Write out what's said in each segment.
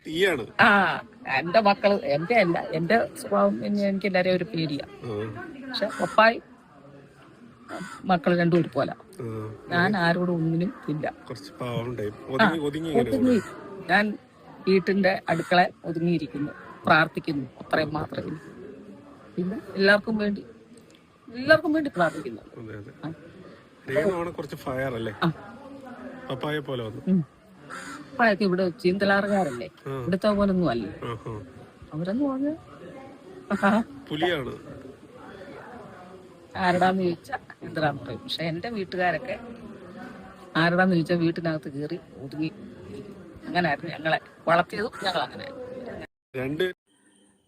തീയാണ്. ആ എന്റെ മക്കള് എന്റെ അല്ല, എന്റെ സ്വഭാവം എനിക്ക് എല്ലാരെയും ഒരു പേടിയാ. പക്ഷെ പപ്പായി മക്കൾ രണ്ടും ഒരുപോലെ. ഞാൻ ആരോടും ഒന്നിനും ഇല്ല. ഒതുങ്ങി ഞാൻ വീട്ടിന്റെ അടുക്കള ഒതുങ്ങിയിരിക്കുന്നു, പ്രാർത്ഥിക്കുന്നു, അത്രയും മാത്രമേ. പിന്നെ എല്ലാവർക്കും വേണ്ടി പ്രാർത്ഥിക്കുന്നു. പപ്പായൊക്കെ ഇവിടെ ചീന്തലാറുകാരല്ലേ, ഇവിടുത്തെ പോലൊന്നും അല്ല. അവരെന്ന് പറഞ്ഞ പുലിയാണ്. ആരുടാന്ന് ചോദിച്ചാൽ എന്തിനാന്ന് പറയും. പക്ഷെ എന്റെ വീട്ടുകാരൊക്കെ ആരുടാന്ന് ചോദിച്ചാൽ വീട്ടിനകത്ത് കയറി ഒതുങ്ങി. അങ്ങനെയായിരുന്നു ഞങ്ങളെ വളർത്തിയതും. ഞങ്ങൾ അങ്ങനെ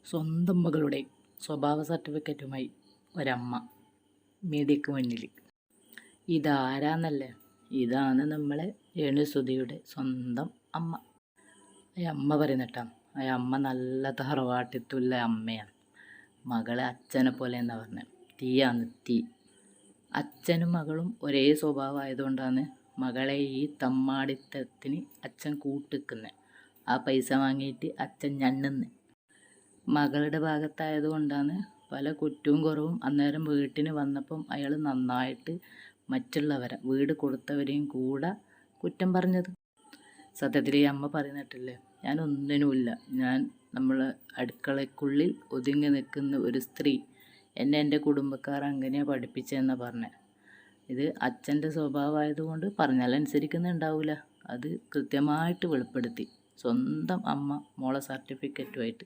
സ്വന്തം മകളുടെ സ്വഭാവ സർട്ടിഫിക്കറ്റുമായി ഒരമ്മ മീഡിയക്ക് മുന്നിൽ. ഇതാരാന്നല്ലേ? ഇതാണ് നമ്മളെ രേണുസുധിയുടെ സ്വന്തം അമ്മ. അമ്മ പറയുന്നട്ടാ, അമ്മ നല്ല തറവാട്ടിത്തുള്ള അമ്മയാണ്. മകളെ അച്ഛനെ പോലെ എന്നാ പറഞ്ഞത്. തീയാണ് തീ. അച്ഛനും മകളും ഒരേ സ്വഭാവമായതുകൊണ്ടാണ് മകളെ ഈ തമ്മാടിത്തത്തിന് അച്ഛൻ കൂട്ടിക്കുന്നത്. ആ പൈസ വാങ്ങിയിട്ട് അച്ഛൻ ഞണ്ണുന്നത് മകളുടെ ഭാഗത്തായതുകൊണ്ടാണ്. പല കുറ്റവും കുറവും അന്നേരം വീട്ടിന് വന്നപ്പം അയാൾ നന്നായിട്ട് മറ്റുള്ളവരെ, വീട് കൊടുത്തവരെയും കൂടെ കുറ്റം പറഞ്ഞത്. സത്യത്തിൽ ഈ അമ്മ പറയുന്നിട്ടില്ലേ, ഞാൻ ഒന്നിനുമില്ല, ഞാൻ നമ്മൾ അടുക്കളയ്ക്കുള്ളിൽ ഒതുങ്ങി നിൽക്കുന്ന ഒരു സ്ത്രീ, എന്നെ എൻ്റെ കുടുംബക്കാർ അങ്ങനെയാണ് പഠിപ്പിച്ചതെന്നാണ് പറഞ്ഞത്. ഇത് അച്ഛൻ്റെ സ്വഭാവമായതുകൊണ്ട് പറഞ്ഞാലനുസരിക്കുന്നുണ്ടാവില്ല. അത് കൃത്യമായിട്ട് വെളിപ്പെടുത്തി സ്വന്തം അമ്മ മോളെ സർട്ടിഫിക്കറ്റുമായിട്ട്.